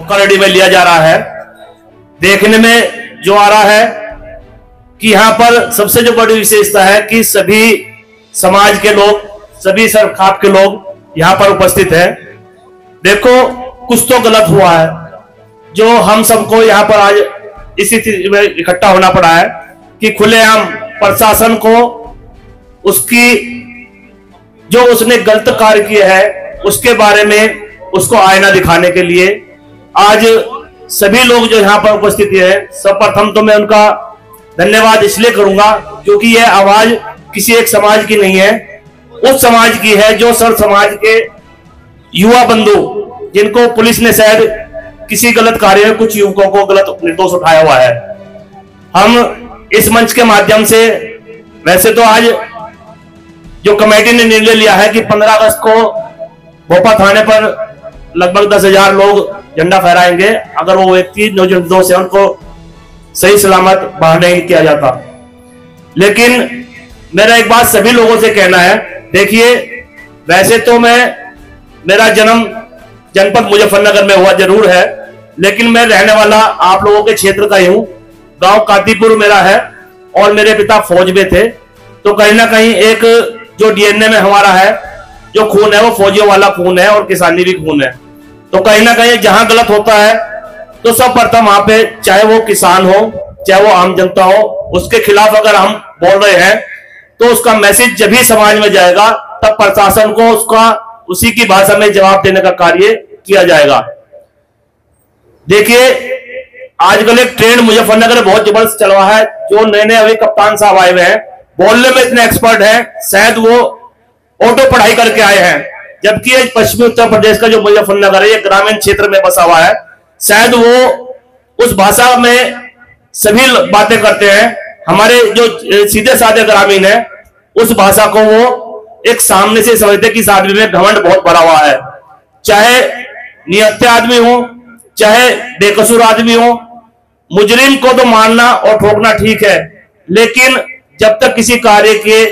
Custody में लिया जा रहा है। देखने में जो आ रहा है कि यहाँ पर सबसे जो बड़ी विशेषता है कि सभी समाज के लोग, सभी सरखाप के लोग यहाँ पर उपस्थित हैं। देखो कुछ तो गलत हुआ है जो हम सबको यहाँ पर आज इस स्थिति में इकट्ठा होना पड़ा है कि खुलेआम प्रशासन को उसकी जो उसने गलत कार्य किया है उसके बारे में उसको आईना दिखाने के लिए आज सभी लोग जो यहाँ पर उपस्थित है, सर्वप्रथम तो मैं उनका धन्यवाद इसलिए करूंगा क्योंकि यह आवाज किसी एक समाज की नहीं है, उस समाज की है जो सर्व समाज के युवा बंधु जिनको पुलिस ने शायद किसी गलत कार्य में कुछ युवकों को गलत निर्दोष उठाया हुआ है। हम इस मंच के माध्यम से, वैसे तो आज जो कमेटी ने निर्णय लिया है कि 15 अगस्त को भोपा थाने पर लगभग 10,000 लोग झंडा फहराएंगे अगर वो व्यक्ति जो निर्दोष है उनको सही सलामत बाहर नहीं किया जाता। लेकिन मेरा एक बात सभी लोगों से कहना है, देखिए वैसे तो मेरा जन्म जनपद मुजफ्फरनगर में हुआ जरूर है, लेकिन मैं रहने वाला आप लोगों के क्षेत्र का ही हूं। गांव कातीपुर मेरा है और मेरे पिता फौज में थे, तो कहीं ना कहीं एक जो डीएनए में हमारा है जो खून है वो फौजियों वाला खून है और किसानी भी खून है। तो कहीं ना कहीं जहां गलत होता है तो सर्वप्रथम वहां पे चाहे वो किसान हो चाहे वो आम जनता हो, उसके खिलाफ अगर हम बोल रहे हैं तो उसका मैसेज जब भी समाज में जाएगा तब प्रशासन को उसका उसी की भाषा में जवाब देने का कार्य किया जाएगा। देखिए आजकल एक ट्रेंड मुजफ्फरनगर में बहुत जबरदस्त चल रहा है, जो नए नए अभी कप्तान साहब आए हुए हैं बोलने में इतने एक्सपर्ट हैं, शायद वो ऑटो पढ़ाई करके आए हैं, जबकि ये पश्चिमी उत्तर प्रदेश का जो मुजफ्फरनगर है ये ग्रामीण क्षेत्र में बसा हुआ है। शायद वो उस भाषा में सभी बातें करते हैं, हमारे जो सीधे साधे ग्रामीण है उस भाषा को वो एक सामने से समझते कि इस आदमी में घमंड बहुत भरा हुआ है। चाहे निहत्थे आदमी हो चाहे बेकसूर आदमी हो, मुजरिम को तो मारना और ठोकना ठीक है, लेकिन जब तक किसी कार्य के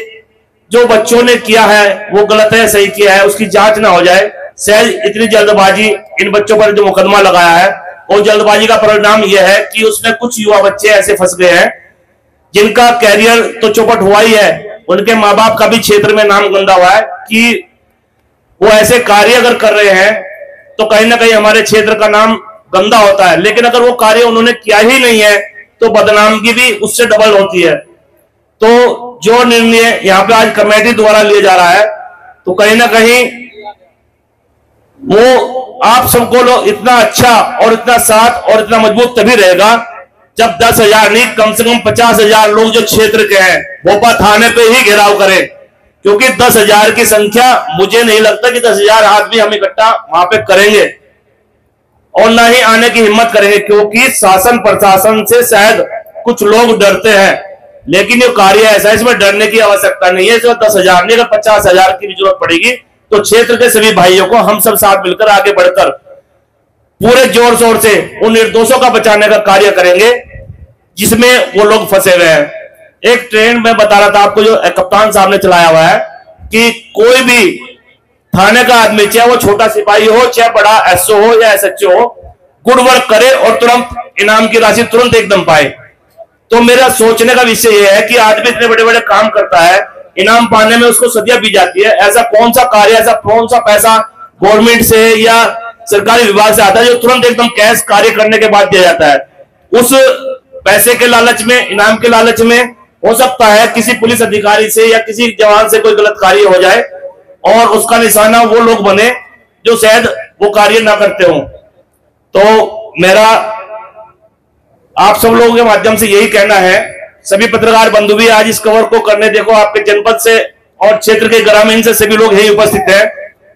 जो बच्चों ने किया है वो गलत है सही किया है उसकी जांच ना हो जाए, शायद इतनी जल्दबाजी इन बच्चों पर जो मुकदमा लगाया है और जल्दबाजी का परिणाम यह है कि उसमें कुछ युवा बच्चे ऐसे फंस गए हैं जिनका कैरियर तो चौपट हुआ ही है, उनके माँ बाप का भी क्षेत्र में नाम गंदा हुआ है कि वो ऐसे कार्य अगर कर रहे हैं तो कहीं ना कहीं हमारे क्षेत्र का नाम गंदा होता है। लेकिन अगर वो कार्य उन्होंने किया ही नहीं है तो बदनामगी भी उससे डबल होती है। तो जो निर्णय यहाँ पे आज कमेटी द्वारा लिया जा रहा है तो कहीं ना कहीं वो आप सबको लोग इतना अच्छा और इतना साथ और इतना मजबूत तभी रहेगा जब 10,000 नहीं कम से कम 50,000 लोग जो क्षेत्र के हैं भोपा थाने पे ही घेराव करें, क्योंकि 10,000 की संख्या मुझे नहीं लगता कि 10,000 आदमी हम इकट्ठा वहां पे करेंगे और ना ही आने की हिम्मत करेंगे, क्योंकि शासन प्रशासन से शायद कुछ लोग डरते हैं, लेकिन ये कार्य ऐसा है इसमें डरने की आवश्यकता नहीं है। 10,000 नहीं अगर 50,000 की भी जरूरत पड़ेगी तो क्षेत्र के सभी भाइयों को हम सब साथ मिलकर आगे बढ़कर पूरे जोर शोर से उन निर्दोषों का बचाने का कार्य करेंगे जिसमें वो लोग फंसे हुए हैं। एक ट्रेंड मैं बता रहा था आपको जो कप्तान साहब ने चलाया हुआ है कि कोई भी थाने का आदमी चाहे वो छोटा सिपाही हो चाहे बड़ा एसओ हो या एसएचओ हो, गुड वर्क करे और तुरंत इनाम की राशि तुरंत एकदम पाए। तो मेरा सोचने का विषय यह है कि आदमी इतने बड़े बड़े काम करता है, इनाम पाने में उसको सदियां बीत जाती है। ऐसा कौन सा कार्य, ऐसा कौन सा पैसा गवर्नमेंट से या सरकारी विभाग से आता है जो तुरंत एकदम कैश कार्य करने के बाद दिया जाता है? उस पैसे के लालच में, इनाम के लालच में हो सकता है किसी पुलिस अधिकारी से या किसी जवान से कोई गलत कार्य हो जाए और उसका निशाना वो लोग बने जो शायद वो कार्य ना करते हो। तो मेरा आप सब लोगों के माध्यम से यही कहना है, सभी पत्रकार बंधु भी आज इस कवर को करने, देखो आपके जनपद से और क्षेत्र के ग्रामीण से सभी लोग यही उपस्थित हैं,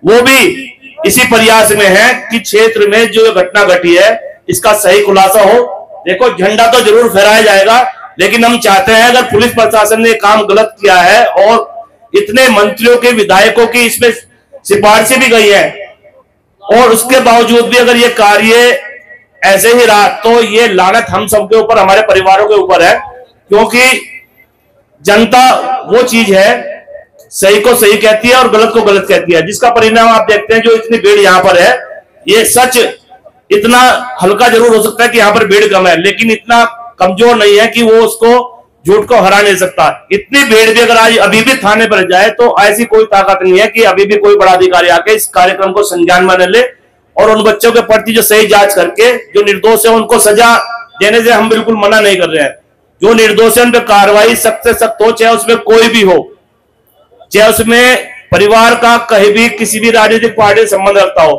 वो भी इसी प्रयास में है कि क्षेत्र में जो घटना घटी है इसका सही खुलासा हो। देखो झंडा तो जरूर फहराया जाएगा, लेकिन हम चाहते हैं अगर पुलिस प्रशासन ने काम गलत किया है और इतने मंत्रियों के विधायकों की इसमें सिफारिशें भी गई है और उसके बावजूद भी अगर ये कार्य ऐसे ही रहा तो ये लानत हम सबके ऊपर, हमारे परिवारों के ऊपर है, क्योंकि जनता वो चीज है सही को सही कहती है और गलत को गलत कहती है, जिसका परिणाम आप देखते हैं जो इतनी भीड़ यहाँ पर है। ये सच इतना हल्का जरूर हो सकता है कि यहाँ पर भीड़ कम है, लेकिन इतना कमजोर नहीं है कि वो उसको झूठ को हरा नहीं सकता। इतनी भीड़ भी अगर आज अभी भी थाने पर जाए तो ऐसी कोई ताकत नहीं है कि अभी भी कोई बड़ा अधिकारी आके इस कार्यक्रम को संज्ञान में ले और उन बच्चों के प्रति जो सही जांच करके जो निर्दोष है उनको सजा देने से हम बिल्कुल मना नहीं कर रहे हैं। जो निर्दोष है उन पर कार्रवाई सख्त से सख्त हो, चाहे उसमें कोई भी हो, चाहे उसमें परिवार का कहीं भी किसी भी राजनीतिक पार्टी से संबंध रखता हो।